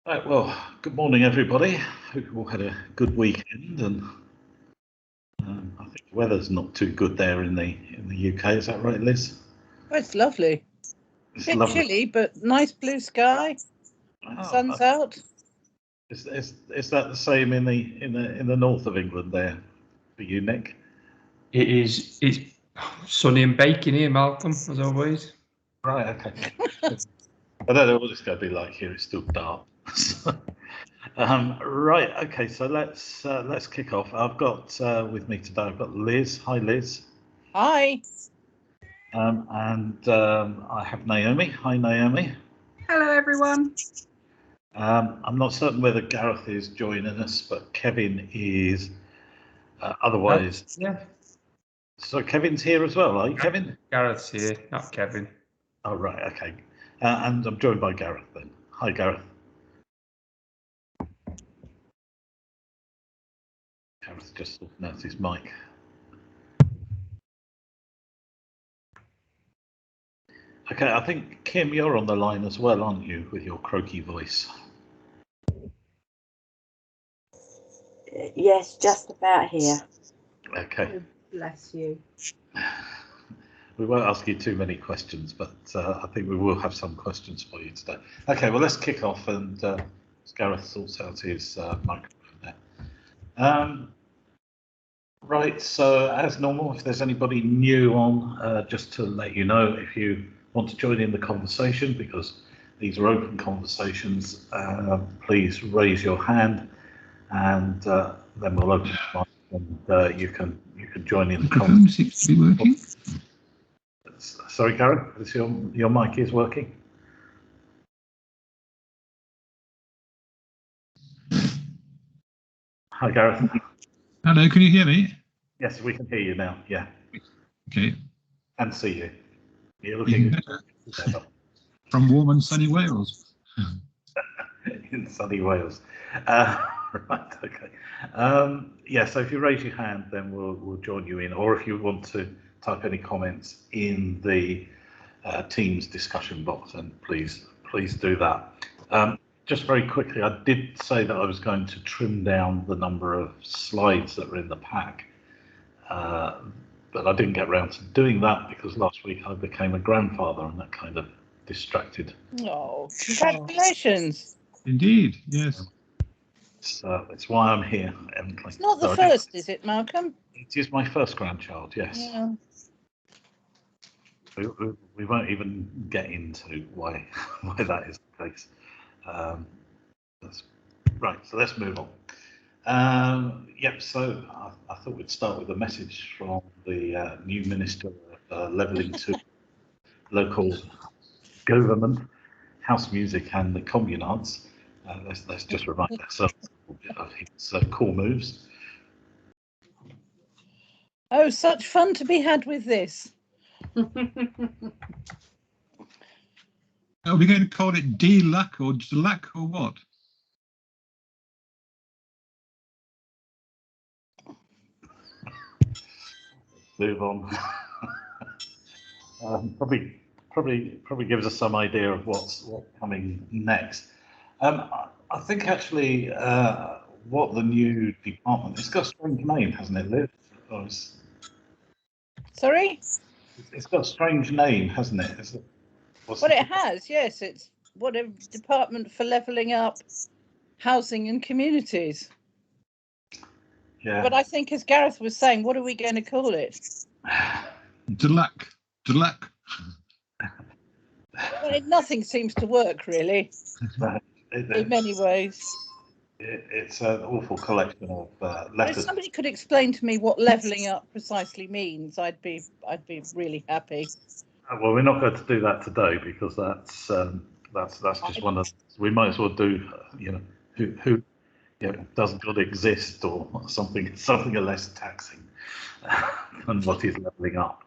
Right, well, good morning, everybody. Hope you all had a good weekend, and I think the weather's not too good there in the UK. Is that right, Liz? Oh, it's lovely. It's Bit lovely. chilly, but nice blue sky. Sun's out. Is that the same in the north of England there for you, Nick? It is. It's sunny and baking here, Malcolm, as always. Right. Okay. I don't know what it's going to be like here. It's still dark. Right. Okay. So let's kick off. I've got with me today. I've got Liz. Hi, Liz. Hi. And I have Naomi. Hi, Naomi. Hello, everyone. I'm not certain whether Gareth is joining us, but Kevin is otherwise. Yeah. So Kevin's here as well, are you, Kevin? Gareth's here, not Kevin. Oh, right. Okay. And I'm joined by Gareth then. Hi, Gareth. Gareth just sorting out his mic. Okay, I think, Kim, you're on the line as well, aren't you, with your croaky voice? Yes, just about here. Okay. Oh, bless you. We won't ask you too many questions, but I think we will have some questions for you today. Okay, well, let's kick off, and Gareth sorts out his microphone there. Right, so as normal, if there's anybody new on, just to let you know, if you want to join in the conversation, because these are open conversations, please raise your hand, and then we'll open the mic, and you can join in the conversation. Seems to be working. Sorry, Gareth, is your mic is working? Hi, Gareth. Hello, can you hear me? Yes, we can hear you now. Yeah. Okay. And see you. You're Even looking better. From warm and sunny Wales. in sunny Wales. Right. Okay. Yeah. So if you raise your hand, then we'll join you in. Or if you want to type any comments in the Teams discussion box, then please do that. Just very quickly, I did say that I was going to trim down the number of slides that were in the pack, but I didn't get around to doing that because last week I became a grandfather, and that kind of distracted. Oh, congratulations. Indeed, yes. So it's why I'm here, Emily. It's not the first, is it, Malcolm? It is my first grandchild, yes. Yeah. We won't even get into why that is the case. Right, so let's move on. Yep, so I thought we'd start with a message from the new Minister of Levelling to Local Government, House Music and the Communards. Let's just remind ourselves of his core moves. Oh, such fun to be had with this. Are we going to call it D-Luck or DLAC or what? Move on. Probably gives us some idea of what's coming next. I think actually what the new department, it's got a strange name, hasn't it, Liz? Sorry? It's got a strange name, hasn't it? Well, it has, yes. It's whatever Department for Levelling Up Housing and Communities. Yeah. But I think, as Gareth was saying, what are we going to call it? DLAC. DLAC. Well, nothing seems to work, really, in many ways. It's an awful collection of letters. If somebody could explain to me what levelling up precisely means, I'd be really happy. Well, we're not going to do that today because that's just one of. We might as well do, who doesn't God exist or something less taxing than what is levelling up.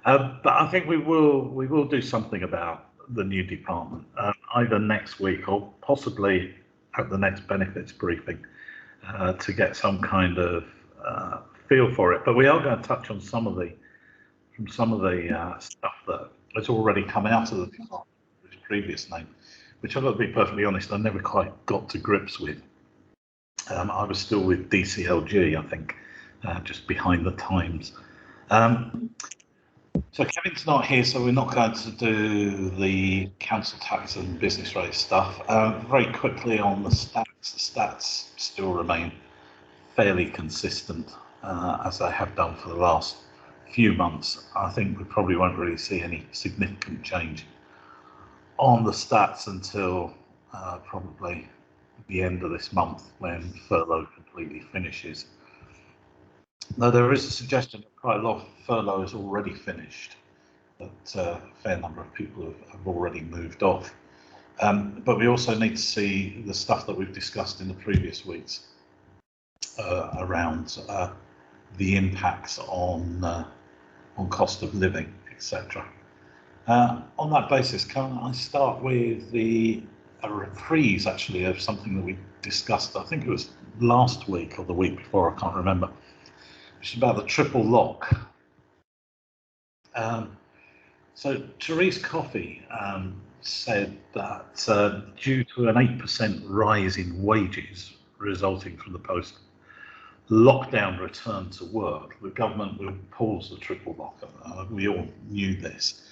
But I think we will do something about the new department either next week or possibly at the next benefits briefing to get some kind of feel for it. But we are going to touch on some of the stuff that has already come out of the department, its previous name, which I've got to be perfectly honest, I never quite got to grips with. I was still with DCLG, I think, just behind the times. So Kevin's not here, so we're not going to do the council tax and business rate stuff. Very quickly on the stats still remain fairly consistent as they have done for the last few months. I think we probably won't really see any significant change on the stats until probably the end of this month when furlough completely finishes. Now there is a suggestion that quite a lot of furlough is already finished, that a fair number of people have already moved off. But we also need to see the stuff that we've discussed in the previous weeks around the impacts on cost of living, etc. On that basis, can I start with a reprise actually of something that we discussed, I think it was last week or the week before, I can't remember, which is about the triple lock. So Therese Coffey said that due to an 8% rise in wages resulting from the post-lockdown return to work, the government will pause the triple lock. We all knew this.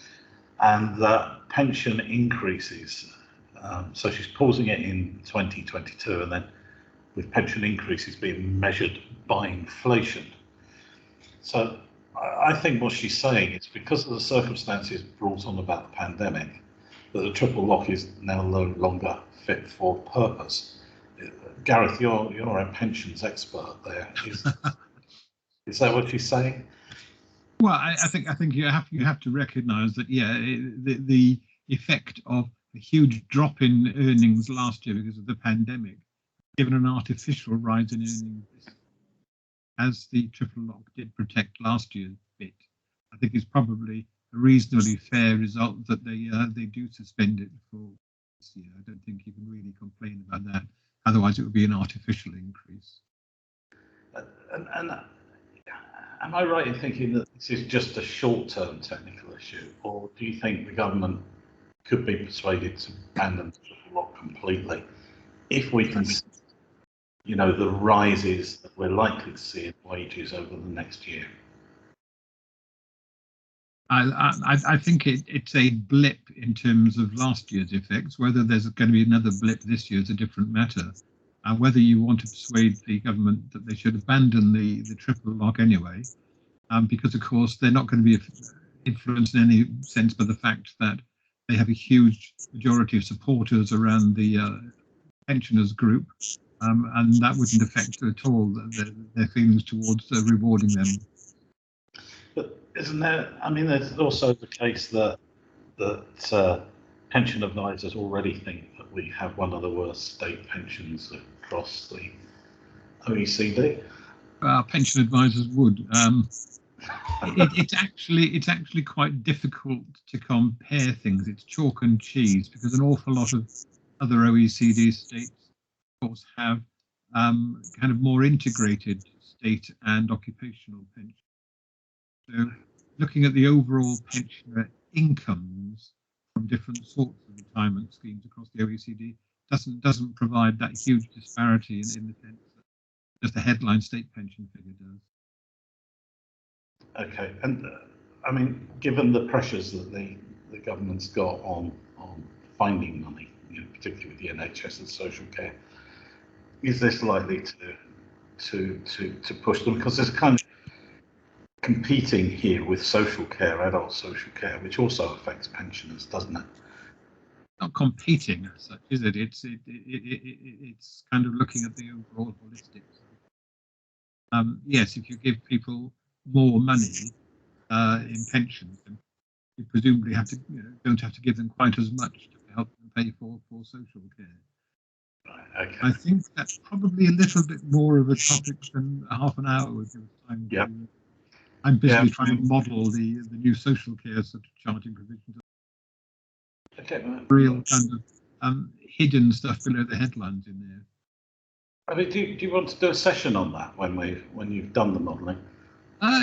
And that pension increases, so she's pausing it in 2022, and then with pension increases being measured by inflation. So I think what she's saying is because of the circumstances brought on about the pandemic, that the triple lock is now no longer fit for purpose. Gareth, you're a pensions expert there. Is that what she's saying? Well, I think you have to recognise that the effect of a huge drop in earnings last year because of the pandemic, given an artificial rise in earnings, as the triple lock did protect last year's bit, I think it's probably a reasonably fair result that they do suspend it for this year. I don't think you can really complain about that. Otherwise, it would be an artificial increase. And am I right in thinking that this is just a short-term technical issue, or do you think the government could be persuaded to abandon the triple lock completely if we can see, the rises that we're likely to see in wages over the next year? I think it's a blip in terms of last year's effects. Whether there's going to be another blip this year is a different matter. Whether you want to persuade the government that they should abandon the triple lock anyway, because of course they're not going to be influenced in any sense by the fact that they have a huge majority of supporters around the pensioners group, and that wouldn't affect at all their feelings towards rewarding them. But isn't there? I mean, there's also the case that pension advisors already think that we have one of the worst state pensions across the OECD. Pension advisors would. It's actually quite difficult to compare things. It's chalk and cheese because an awful lot of other OECD states, of course, have kind of more integrated state and occupational pensions. So, looking at the overall pensioner incomes from different sorts of retirement schemes across the OECD doesn't provide that huge disparity in the sense that just the headline state pension figure does. Okay, and I mean, given the pressures that the government's got on finding money, particularly with the NHS and social care, is this likely to push them? Because there's kind of competing here with social care, adult social care, which also affects pensioners, doesn't it? Not competing as such, is it? It's kind of looking at the overall holistic. Yes, if you give people more money in pensions, then you presumably don't have to give them quite as much to help them pay for social care. Right, okay. I think that's probably a little bit more of a topic than half an hour would give time. Yep. I'm busy trying to model the new social care sort of charging provisions. Okay. Real kind of hidden stuff below the headlines in there. I mean, do you want to do a session on that when you've done the modelling?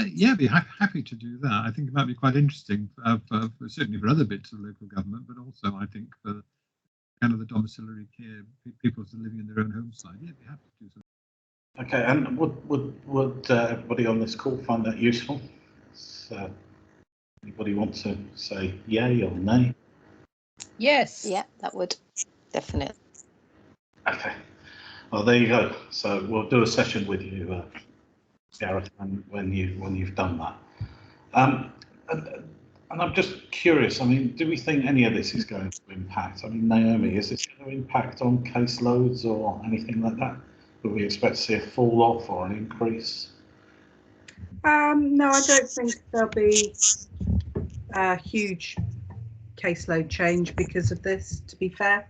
Yeah, I'd be happy to do that. I think it might be quite interesting, certainly for other bits of local government, but also I think for kind of the domiciliary care, people who are living in their own home side. Yeah, be happy to do so. Okay, and would everybody on this call find that useful? Anybody want to say yay or nay? Yes. Yeah, that would definitely. Okay, well there you go. So we'll do a session with you, Gareth, when you've done that. And I'm just curious. I mean, do we think any of this is going to impact? I mean, Naomi, is this going to impact on caseloads or anything like that? Would we expect to see a fall off or an increase? No, I don't think there'll be a huge caseload change because of this, to be fair.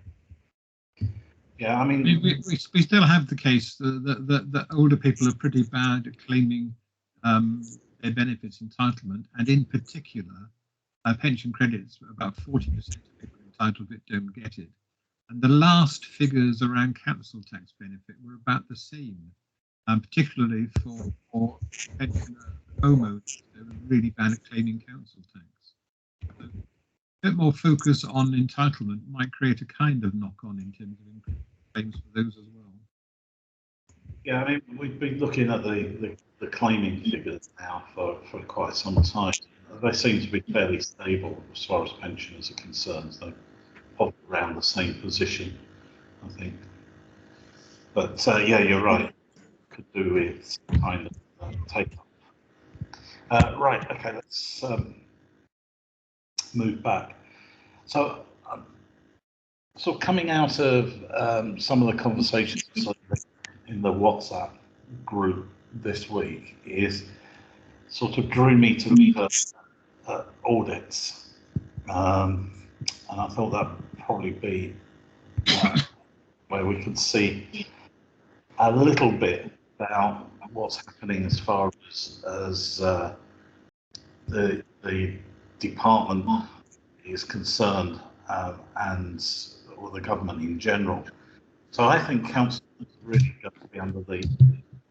Yeah, I mean, we still have the case that older people are pretty bad at claiming their benefits entitlement, and in particular, pension credits. About 40% of people entitled to it don't get it. And the last figures around council tax benefit were about the same, particularly for pensioner homeowners. They were really bad at claiming council tax. So a bit more focus on entitlement might create a kind of knock-on in terms of increased claims for those as well. yeah, I mean, we've been looking at the claiming figures now for quite some time. They seem to be fairly stable as far as pensioners are concerned. They pop around the same position, I think. But yeah, you're right. Could do with kind of take up. Right. Okay. Let's move back. So, sort of coming out of some of the conversations in the WhatsApp group this week is sort of drew me to the audits, and I thought that would probably be where we could see a little bit about what's happening as far as the department is concerned, and or the government in general. So I think council is really going to be under the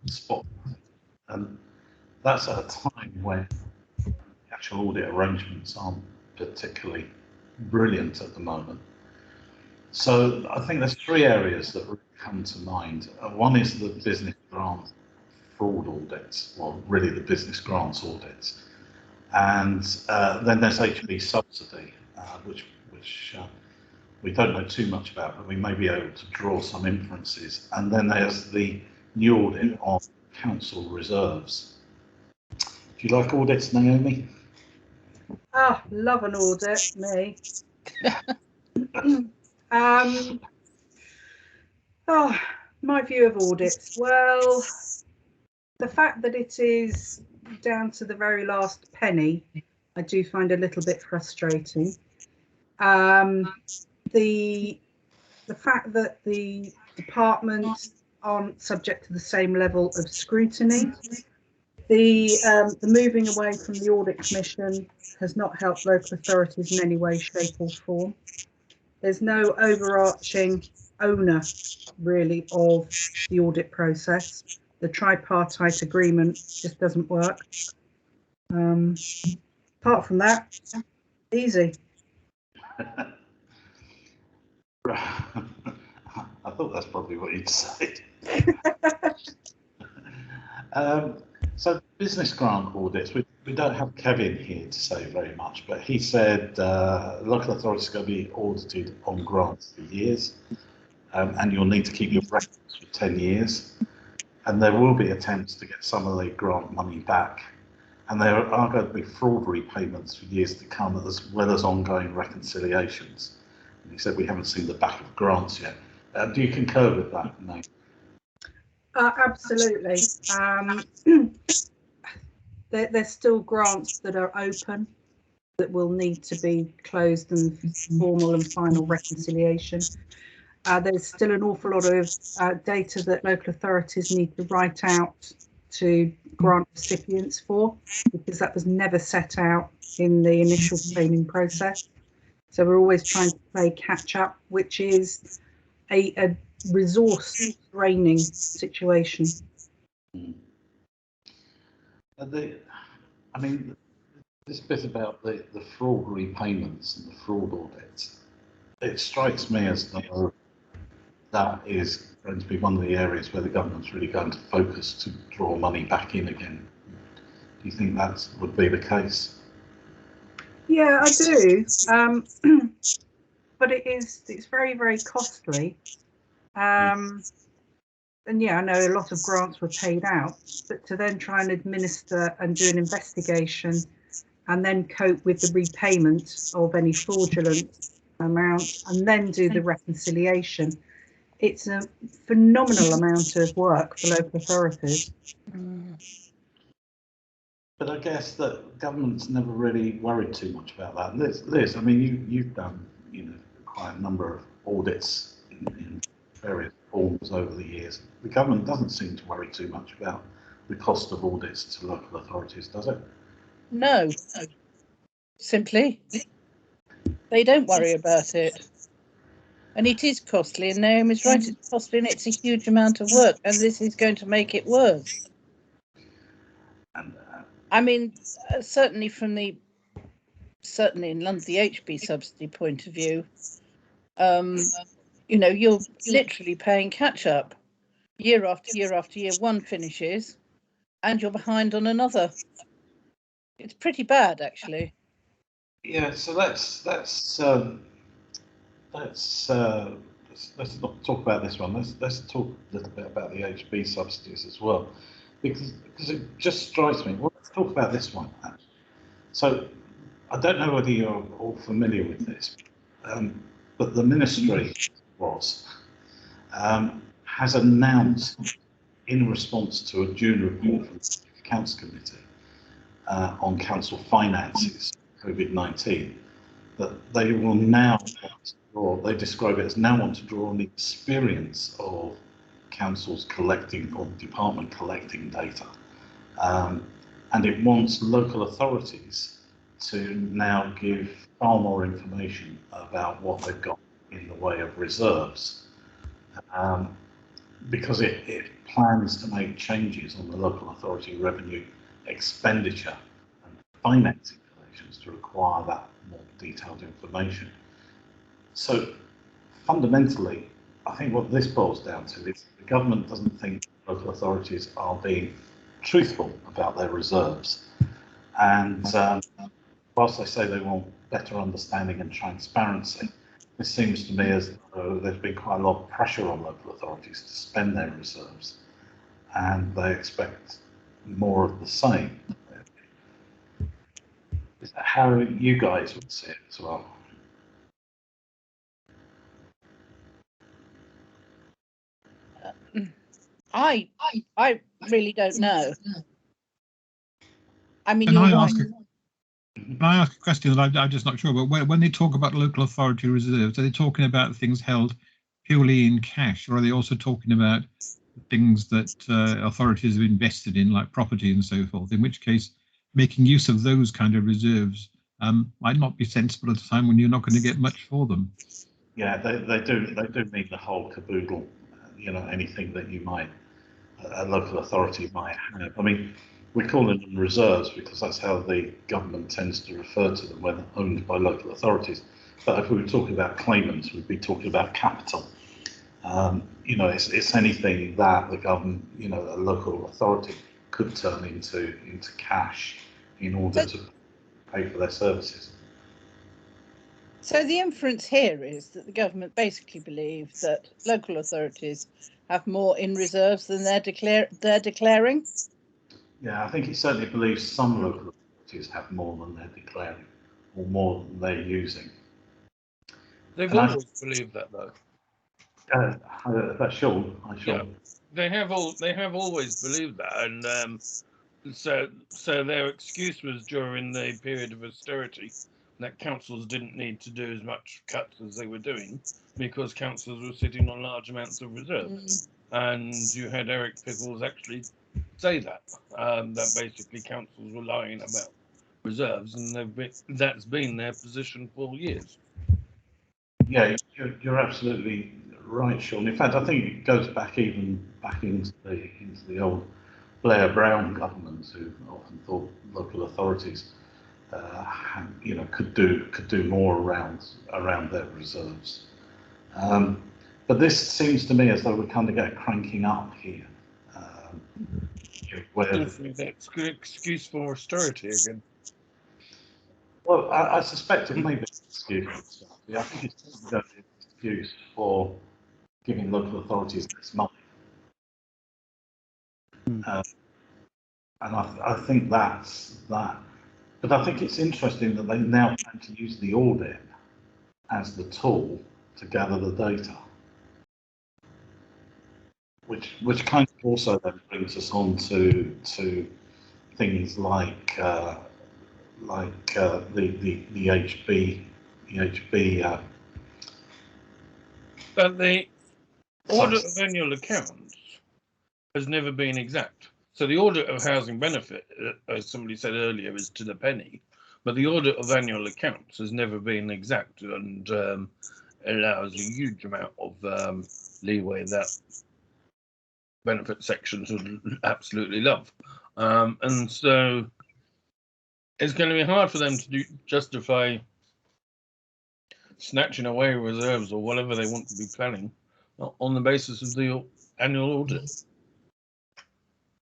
spotlight, and that's at a time when actual audit arrangements aren't particularly brilliant at the moment. So I think there's three areas that really come to mind. One is the business grant fraud audits, well, really the business grants audits, and then there's HB subsidy, which we don't know too much about, but we may be able to draw some inferences. And then there's the new audit on council reserves. Do you like audits, Naomi? Ah, love an audit, me. My view of audits. Well, the fact that it is down to the very last penny, I do find a little bit frustrating. The fact that the departments aren't subject to the same level of scrutiny. The moving away from the audit commission has not helped local authorities in any way, shape or form. There's no overarching owner really of the audit process. The tripartite agreement just doesn't work. Apart from that, easy. I thought that's probably what you'd say. So business grant audits, we don't have Kevin here to say very much, but he said local authorities are going to be audited on grants for years, and you'll need to keep your records for 10 years. And there will be attempts to get some of the grant money back. And there are going to be fraud repayments for years to come, as well as ongoing reconciliations. And he said we haven't seen the back of grants yet. Do you concur with that, Nate? Absolutely. There's still grants that are open that will need to be closed and formal and final reconciliation. There's still an awful lot of data that local authorities need to write out to grant recipients for, because that was never set out in the initial training process. So we're always trying to play catch up, which is a resource draining situation. I mean, this bit about the fraud repayments and the fraud audits, it strikes me as though that is going to be one of the areas where the government's really going to focus to draw money back in again. Do you think that would be the case? Yeah, I do. But it's very, very costly. And yeah, I know a lot of grants were paid out, but to then try and administer and do an investigation and then cope with the repayment of any fraudulent amount and then do the reconciliation, it's a phenomenal amount of work for local authorities. But I guess that government's never really worried too much about that. Liz, I mean, you've done, quite a number of audits in various forms over the years. The government doesn't seem to worry too much about the cost of audits to local authorities, does it? No, simply, they don't worry about it. And it is costly, and Naomi's right, it's costly and it's a huge amount of work, and this is going to make it worse. And, I mean, certainly in London, the HB subsidy point of view, you're literally paying catch up year after year after year. One finishes and you're behind on another. It's pretty bad, actually. yeah, so let's not talk about this one. Let's talk a little bit about the HB subsidies as well, because it just strikes me. Well, let's talk about this one. So I don't know whether you're all familiar with this, but the ministry has announced, in response to a June report from the Accounts Committee on council finances, COVID-19, that they will now, or they describe it as now want to draw on the experience of councils collecting, or department collecting data. And it wants local authorities to now give far more information about what they've got in the way of reserves, because it plans to make changes on the local authority revenue expenditure and financing collections to require that more detailed information. So fundamentally, I think what this boils down to is the government doesn't think local authorities are being truthful about their reserves. And whilst they say they want better understanding and transparency, it seems to me as though there's been quite a lot of pressure on local authorities to spend their reserves, and they expect more of the same. Is that how you guys would see it as well? I really don't know. I mean, Can you're I right. ask Can I ask a question that I'm just not sure about? When they talk about local authority reserves, are they talking about things held purely in cash, or are they also talking about things that authorities have invested in, like property and so forth? In which case, making use of those kind of reserves might not be sensible at a time when you're not going to get much for them. Yeah, they do mean the whole caboodle. Anything that a local authority might have. I mean, we're calling them reserves because that's how the government tends to refer to them when owned by local authorities. But if we were talking about claimants, we'd be talking about capital. It's anything that the government, a local authority could turn into cash in order to pay for their services. So the inference here is that the government basically believes that local authorities have more in reserves than they're declaring. Yeah, I think it certainly believes some local authorities have more than they're declaring, or more than they're using. They've always believed that, though. That's Sean. Yeah, they have always believed that, and so their excuse was during the period of austerity that councils didn't need to do as much cuts as they were doing because councils were sitting on large amounts of reserves. And you had Eric Pickles actually say that basically councils were lying about reserves, and that's been their position for years. Yeah, you're absolutely right, Sean. In fact, I think it goes back into the old Blair Brown governments, who often thought local authorities you know, could do more around their reserves. But this seems to me as though we kind of get cranking up here. Where That's good excuse for austerity again. well, I suspect it may be an excuse for austerity. I think it's going to be an excuse for giving local authorities less money. And I think that's that. But I think it's interesting that they now plan to use the audit as the tool to gather the data, which kind of also then brings us on to things like the HB. But the audit of annual accounts has never been exact. So the audit of housing benefit, as somebody said earlier, is to the penny. But the audit of annual accounts has never been exact and allows a huge amount of leeway that benefit sections would absolutely love. And so it's going to be hard for them to justify snatching away reserves or whatever they want to be planning on the basis of the annual audit.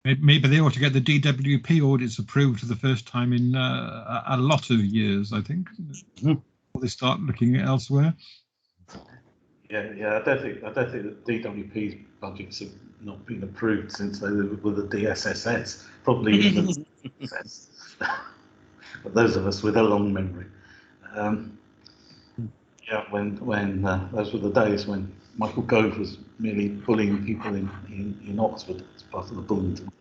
Maybe they ought to get the DWP audits approved for the first time in a lot of years, I think, before they start looking at elsewhere. Yeah. I don't think that DWP's budgets have not been approved since they were with the DSSS. Probably even the DSSS. But those of us with a long memory. Yeah, when those were the days when Michael Gove was merely bullying people in Oxford as part of the Bullington.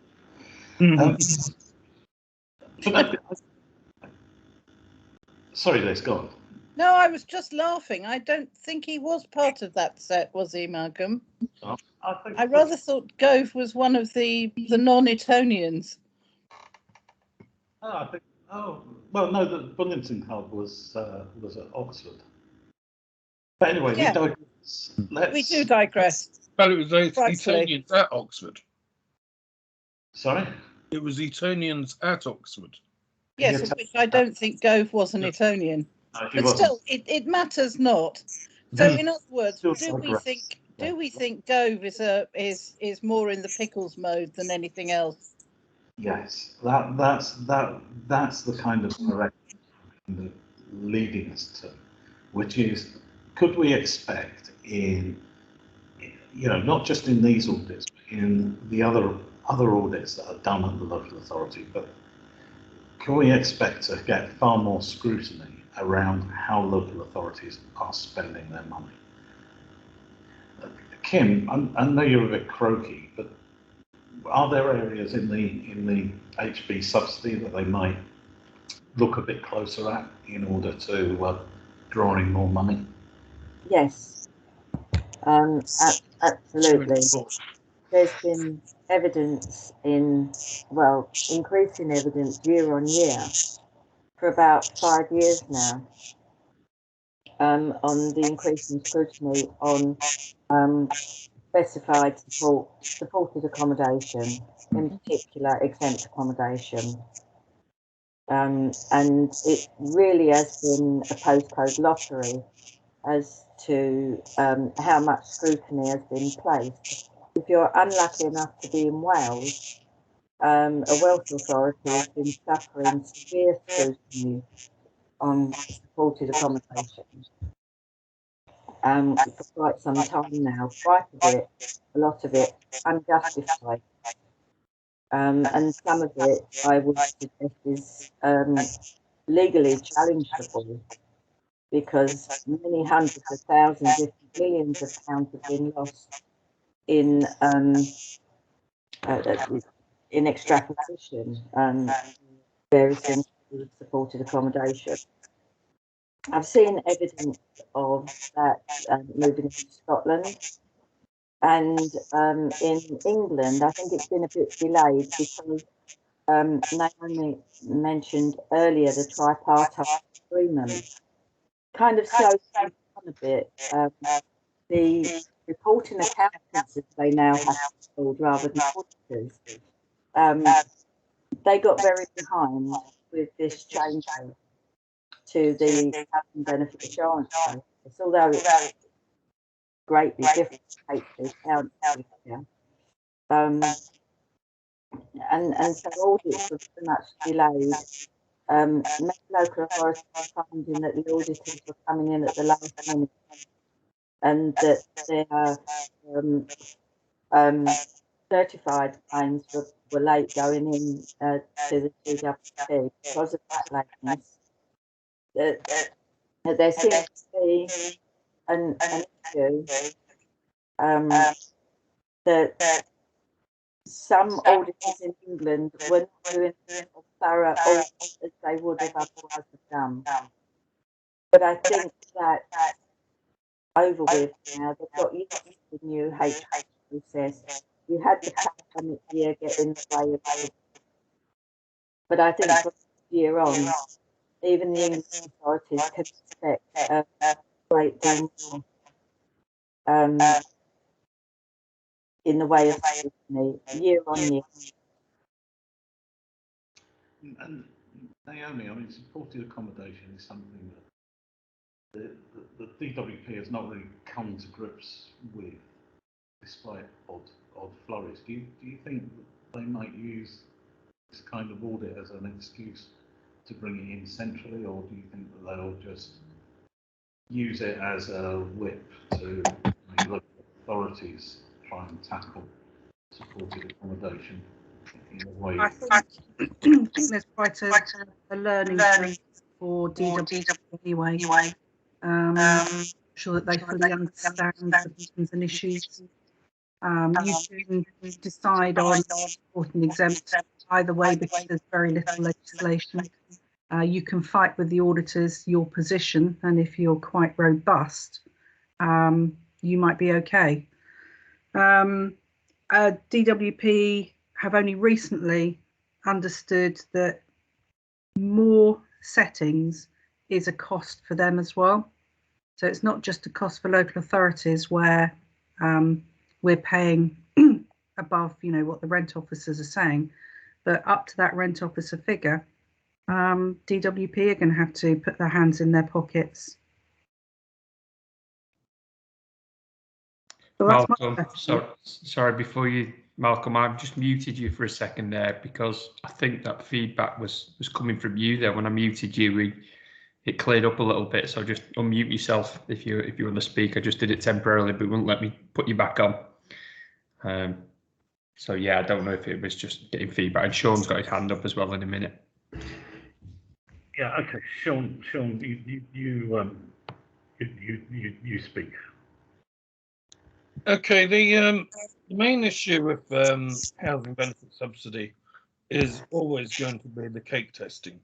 Sorry, Liz, go on. No, I was just laughing. I don't think he was part of that set, was he, Malcolm? I rather thought Gove was one of the non-Etonians. Well, no, the Bullington Club was at Oxford. But anyway, Yeah. we digress. We do digress. But it was Rightfully. Etonians at Oxford. Sorry? It was Etonians at Oxford. Yes, of which I don't think Gove was an Etonian. No, he But wasn't. still, it matters not. So, in other words, Still do we digress. think Gove is more in the pickles mode than anything else? Yes, that's the kind of direction that leading us to, which is, could we expect not just in these audits, but in the other audits that are done at the local authority, but can we expect to get far more scrutiny around how local authorities are spending their money? Kim, I know you're a bit croaky, but are there areas in the HB subsidy that they might look a bit closer at in order to draw in more money? Yes, absolutely. There's been evidence increasing evidence year on year for about 5 years now on the increasing scrutiny on specified supported accommodation, in particular exempt accommodation. And it really has been a postcode lottery as to how much scrutiny has been placed. If you're unlucky enough to be in Wales, a Welsh authority has been suffering severe scrutiny on supported accommodation for quite some time now. A lot of it unjustified. And some of it, I would suggest, is legally challengeable, because many hundreds of thousands, if millions of pounds have been lost in extrapolation, various things with supported accommodation. I've seen evidence of that moving into Scotland, and in England I think it's been a bit delayed because Naomi mentioned earlier the tripartite agreement kind of slows down a bit. The reporting accountants, as they now have to be called rather than auditors, they got very behind with this change to the health and benefit assurance process, although it's greatly different to HP council. And so audits were very much delayed. Many local authorities were finding that the auditors were coming in at the last minute, and that their certified claims were late going in to the DWP because of that lateness. There seems to be an issue that some auditors in England were not doing as thorough audits as they would have otherwise have done. But I think that's over with now. They've got used to the new HR process. You had the pandemic year get in the way of it. But I think from this year on, even the English authorities can expect a great deal more in the way of scrutiny year on year. And Naomi, I mean, supported accommodation is something that the DWP has not really come to grips with, despite odd flurries. Do you think they might use this kind of audit as an excuse to bring it in centrally, or do you think that they'll just use it as a whip to make local authorities try and tackle supported accommodation in a way? I think there's quite a learning curve for DWP anyway. Sure that they fully understand the problems and issues. You can decide on supporting exempt either way because there's very little legislation. You can fight with the auditors your position, and if you're quite robust, you might be okay. DWP have only recently understood that more settings is a cost for them as well. So it's not just a cost for local authorities where we're paying above, what the rent officers are saying, but up to that rent officer figure, DWP are going to have to put their hands in their pockets. So Malcolm, sorry, before you, Malcolm, I've just muted you for a second there because I think that feedback was coming from you there. When I muted you, it cleared up a little bit. So just unmute yourself if you want to speak. I just did it temporarily, but it wouldn't let me put you back on. So yeah, I don't know if it was just getting feedback. And Sean's got his hand up as well in a minute. Yeah. Okay, Sean, you speak. Okay, the main issue with housing benefit subsidy is always going to be the cake testing.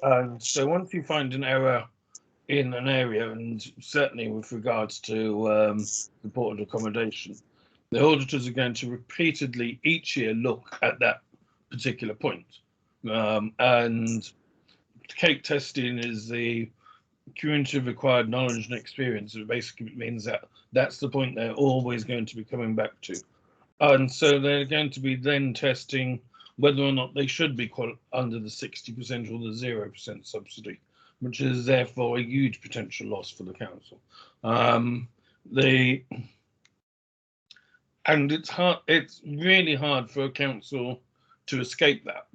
And so once you find an error in an area, and certainly with regards to supported accommodation, the auditors are going to repeatedly each year look at that particular point. And cake testing is the cumulative required knowledge and experience. It basically means that that's the point they're always going to be coming back to. And so they're going to be then testing whether or not they should be under the 60% or the 0% subsidy, which is therefore a huge potential loss for the council. And it's hard. It's really hard for a council to escape that.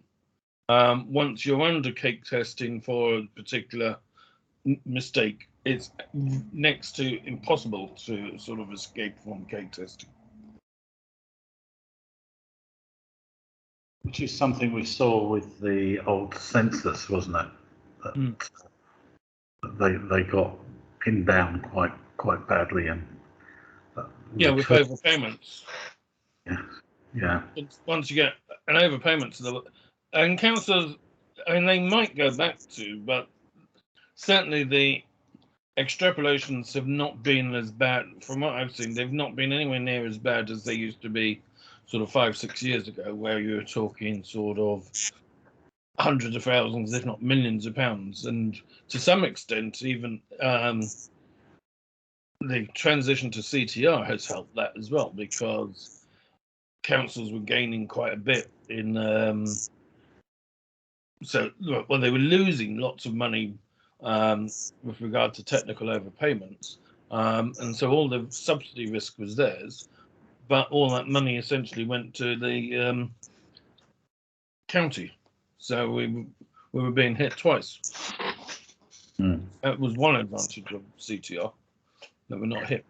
Once you're under cake testing for a particular mistake, it's next to impossible to sort of escape from cake testing. Which is something we saw with the old census, wasn't it? That they got pinned down quite badly, and yeah, with overpayments. Yeah. Once you get an overpayment to and councils, I mean, they might go back to, but certainly the extrapolations have not been as bad. From what I've seen, they've not been anywhere near as bad as they used to be sort of 5-6 years ago, where you were talking sort of hundreds of thousands, if not millions of pounds. And to some extent, even the transition to CTR has helped that as well, because councils were gaining quite a bit in so well, they were losing lots of money with regard to technical overpayments, and so all the subsidy risk was theirs, but all that money essentially went to the county, so we were being hit twice. That was one advantage of CTR, that we're not hit.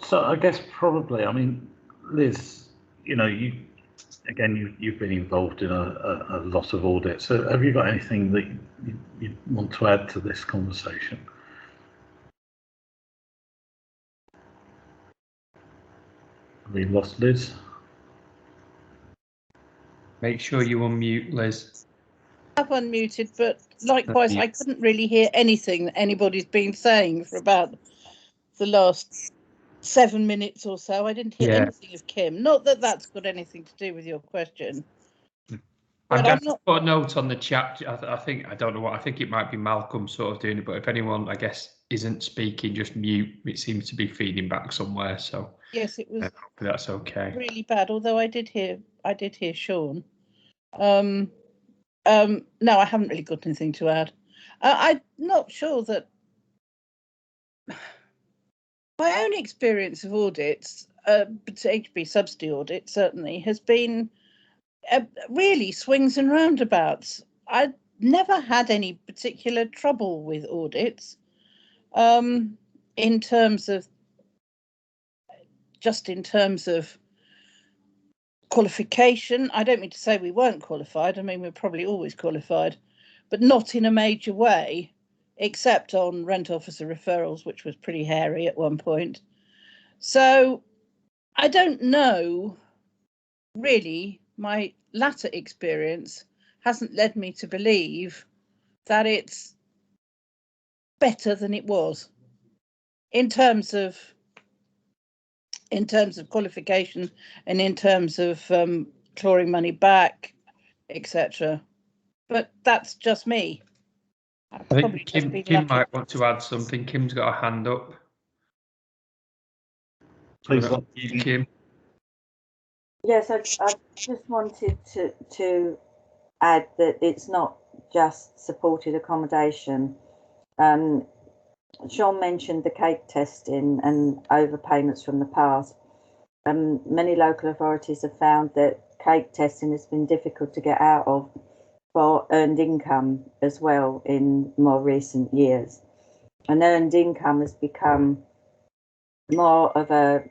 So I guess probably, I mean, Liz, you know, you've been involved in a lot of audits. So have you got anything that you want to add to this conversation? Have we lost Liz? Make sure you unmute, Liz. I've unmuted, but likewise, I couldn't really hear anything that anybody's been saying for about the last 7 minutes or so. I didn't hear anything of Kim. Not that that's got anything to do with your question. I'm going to put a note on the chat. I think, I don't know what, I think it might be Malcolm sort of doing it, but if anyone, I guess, isn't speaking, just mute. It seems to be feeding back somewhere, so yes, it was that's okay. really bad. Although I did hear Sean. No, I haven't really got anything to add. I'm not sure that my own experience of audits, HB subsidy audit certainly, has been really swings and roundabouts. I've never had any particular trouble with audits in terms of qualification. I don't mean to say we weren't qualified. I mean, we're probably always qualified, but not in a major way, except on rent officer referrals, which was pretty hairy at one point. So I don't know, really, my latter experience hasn't led me to believe that it's better than it was in terms of qualification and in terms of clawing money back, etc. But that's just me. I think Kim might want to add something. Kim's got a hand up. Please, Kim. Yes, I just wanted to add that it's not just supported accommodation. Sean mentioned the cake testing and overpayments from the past. Many local authorities have found that cake testing has been difficult to get out of for earned income as well in more recent years. And earned income has become more of a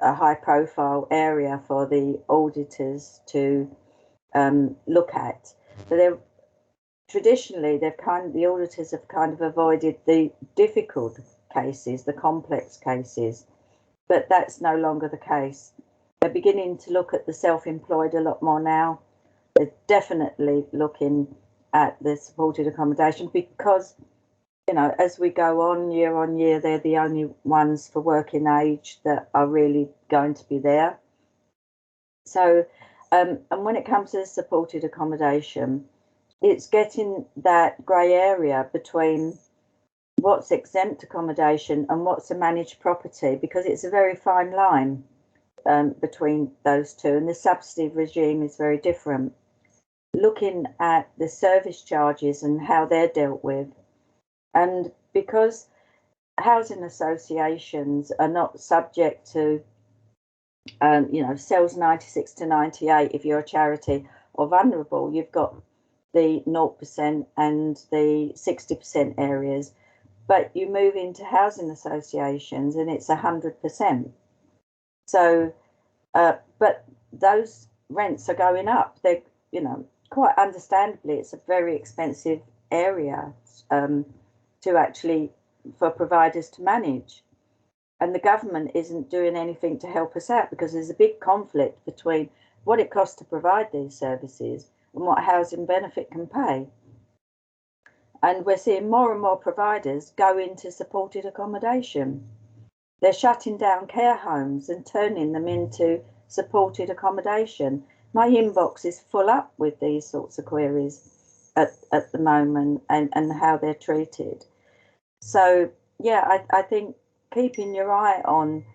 high-profile area for the auditors to look at. So traditionally, the auditors have kind of avoided the difficult cases, the complex cases, but that's no longer the case. They're beginning to look at the self-employed a lot more now. They're definitely looking at the supported accommodation because, you know, as we go on year, they're the only ones for working age that are really going to be there. So, and when it comes to supported accommodation, it's getting that grey area between what's exempt accommodation and what's a managed property, because it's a very fine line between those two, and the subsidy regime is very different. Looking at the service charges and how they're dealt with, and because housing associations are not subject to, you know, cells 96 to 98 if you're a charity or vulnerable, you've got the 0% and the 60% areas, but you move into housing associations and it's 100%. So, but those rents are going up. They're, you know, quite understandably, it's a very expensive area to actually, for providers to manage. And the government isn't doing anything to help us out because there's a big conflict between what it costs to provide these services and what housing benefit can pay. And we're seeing more and more providers go into supported accommodation. They're shutting down care homes and turning them into supported accommodation. My inbox is full up with these sorts of queries at the moment and how they're treated. So, yeah, I think keeping your eye on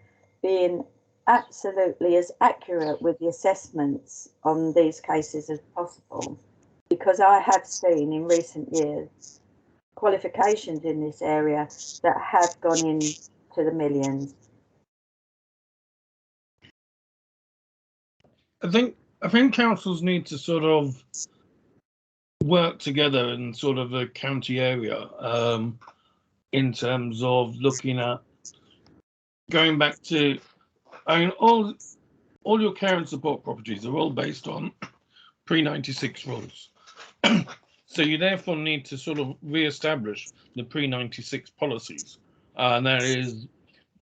being absolutely as accurate with the assessments on these cases as possible, because I have seen in recent years qualifications in this area that have gone into the millions. I think councils need to sort of work together in sort of a county area, in terms of looking at going back to, I mean, all your care and support properties are all based on pre-96 rules. So you therefore need to sort of re-establish the pre-96 policies, and that is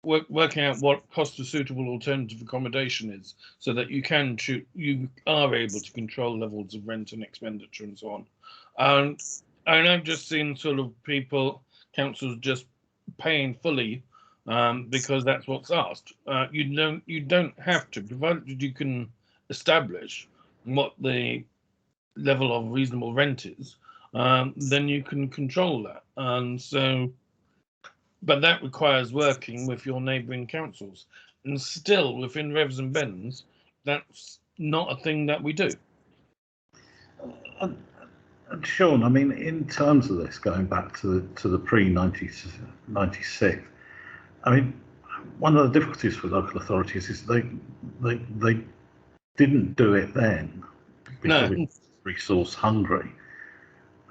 working out what cost of suitable alternative accommodation is, so that you are able to control levels of rent and expenditure and so on. And I've just seen sort of councils just paying fully because that's what's asked. You don't have to, provided you can establish what the level of reasonable rent is, then you can control that. And so, but that requires working with your neighbouring councils, and still within Revs and Bends, that's not a thing that we do. And Sean, I mean, in terms of this, going back to the pre-96, I mean, one of the difficulties for local authorities is they didn't do it then because it was resource hungry,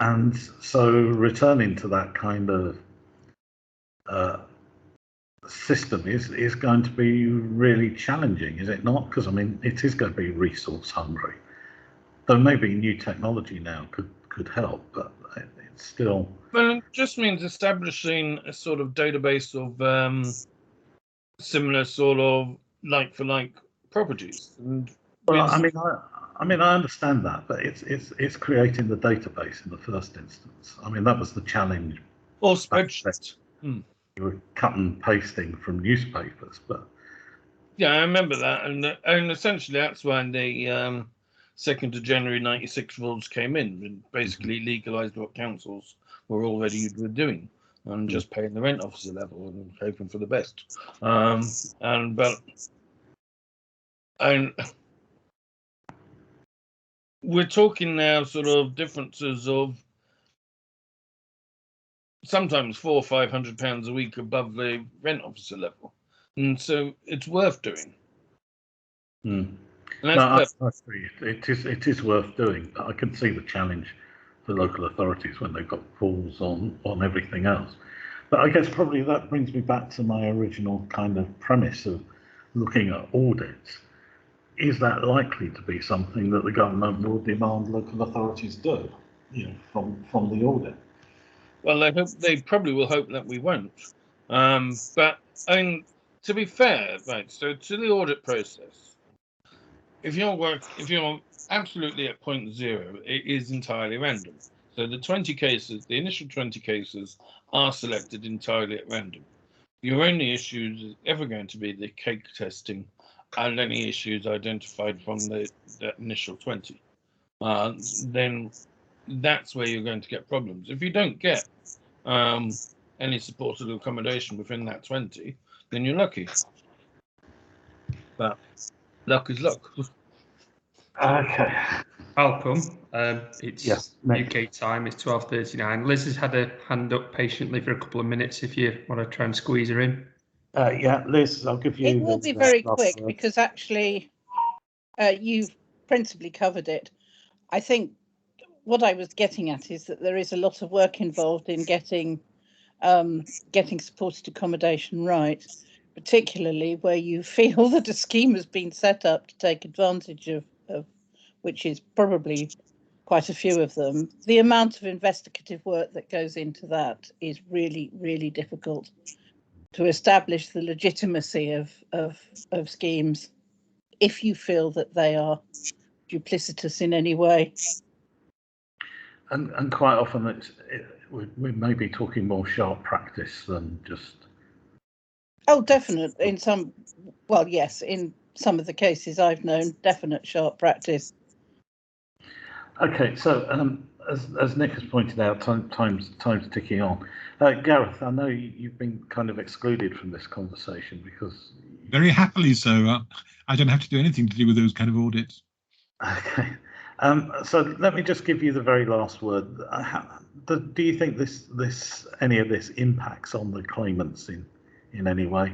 and so returning to that kind of system is going to be really challenging, is it not? Because I mean, it is going to be resource hungry. Though maybe new technology now could help, but it's still. Well, it just means establishing a sort of database of similar sort of like-for-like properties. And well, I mean, I understand that, but it's creating the database in the first instance. I mean, that was the challenge. Or spreadsheets. You were cut and pasting from newspapers, but yeah, I remember that, and essentially that's when the 2nd of January 96 rules came in and basically legalised what councils were doing, and just paying the rent officer level and hoping for the best. And we're talking now sort of differences of sometimes £400 or £500 a week above the rent officer level, and so it's worth doing. No, I agree. It is worth doing, but I can see the challenge for local authorities when they've got pools on everything else. But I guess probably that brings me back to my original kind of premise of looking at audits. Is that likely to be something that the government will demand local authorities do, from the audit? Well, they probably will hope that we won't. But to be fair, right, so to the audit process, if you're absolutely at point zero, it is entirely random. So the initial 20 cases are selected entirely at random. Your only issues is ever going to be the cake testing and any issues identified from the initial 20. Then that's where you're going to get problems. If you don't get any supported accommodation within that 20, then you're lucky. But luck is luck. Okay. Welcome. It's yes, UK time. It's 12:39. Liz has had a hand up patiently for a couple of minutes. If you want to try and squeeze her in. Yeah, Liz, I'll give you. It will be very quick because actually, you've principally covered it. I think what I was getting at is that there is a lot of work involved in getting supported accommodation right, particularly where you feel that a scheme has been set up to take advantage of which is probably quite a few of them. The amount of investigative work that goes into that is really, really difficult to establish the legitimacy of schemes if you feel that they are duplicitous in any way. And quite often we may be talking more sharp practice than just. Oh, definite. In some of the cases I've known, definite sharp practice. Okay, so as Nick has pointed out, time's ticking on. Gareth, I know you've been kind of excluded from this conversation because Very happily so. I don't have to do anything to do with those kind of audits. Okay. So let me just give you the very last word. Do you think any of this impacts on the claimants in any way?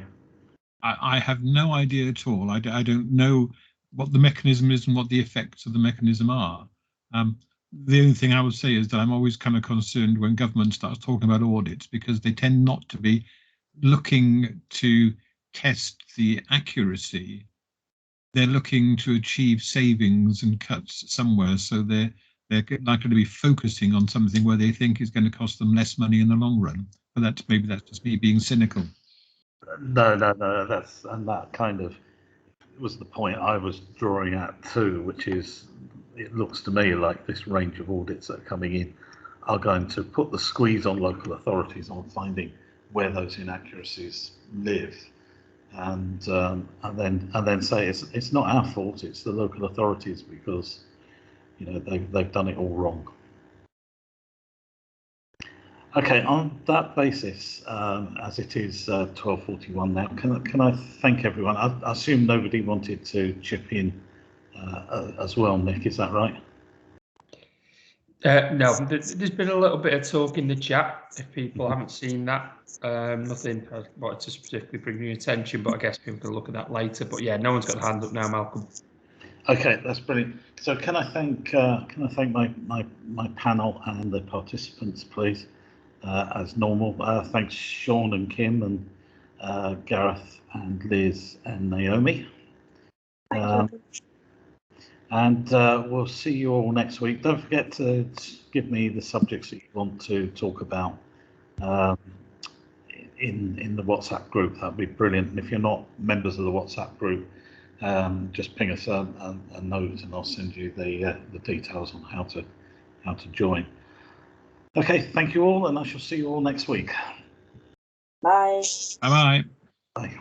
I have no idea at all. I don't know what the mechanism is and what the effects of the mechanism are. The only thing I would say is that I'm always kind of concerned when government starts talking about audits, because they tend not to be looking to test the accuracy. They're looking to achieve savings and cuts somewhere, so they're likely to be focusing on something where they think is going to cost them less money in the long run. But maybe that's just me being cynical. No. That kind of was the point I was drawing at too, which is, it looks to me like this range of audits that are coming in are going to put the squeeze on local authorities on finding where those inaccuracies live, and then say it's not our fault, it's the local authorities, because they've done it all wrong. Okay, on that basis, as it is 12:41 now, can I thank everyone? I assume nobody wanted to chip in as well, Nick, is that right? No, there's been a little bit of talk in the chat. If people haven't seen that, nothing I wanted to specifically bring your attention, but I guess people can look at that later. But yeah, no one's got a hand up now, Malcolm. Okay, that's brilliant. So can I thank my panel and the participants, please? As normal, thanks Sean and Kim and Gareth and Liz and Naomi. And we'll see you all next week. Don't forget to give me the subjects that you want to talk about in the WhatsApp group. That'd be brilliant. And if you're not members of the WhatsApp group, just ping us a note and I'll send you the details on how to join. Okay, thank you all, and I shall see you all next week. Bye. Bye-bye. Bye.